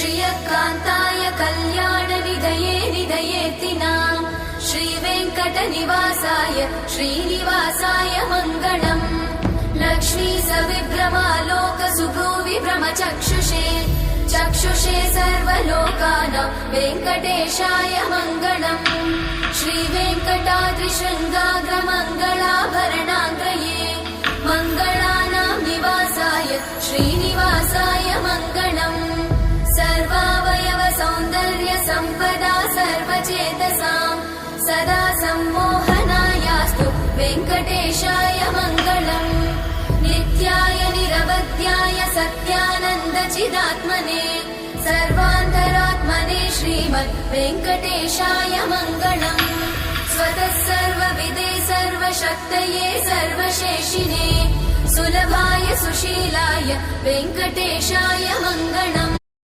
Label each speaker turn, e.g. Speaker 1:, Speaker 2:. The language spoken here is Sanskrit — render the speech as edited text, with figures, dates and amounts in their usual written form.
Speaker 1: श्रियकान्ताय कल्याणनिधये निधयेतिनाम् श्रीवेङ्कटनिवासाय श्रीनिवासाय मङ्गलम् लक्ष्मी सविभ्रमालोकसुभ्रूविभ्रमचक्षुषे चक्षुषे सर्वलोकानां वेङ्कटेशाय मङ्गलम् श्रीवेङ्कटाद्रिशृङ्गाग्रमङ्गलाभरणाङ्गये मङ्गलानां निवासाय श्रीनिवासाय मङ्गलम् सर्वावयव सौन्दर्य सम्पदा सर्वचेतसां सदा सम्मोहनायास्तु वेङ्कटेशाय मङ्गलम् नित्याय निरवध्याय सत्यानन्दचिदात्मने सर्वान्तरात्मने श्रीमद् वेङ्कटेशाय मङ्गलम् स्वतः सर्वविदे सर्वशक्तये सर्वशेषिने सुलभाय सुशीलाय वेङ्कटेशाय मङ्गलम्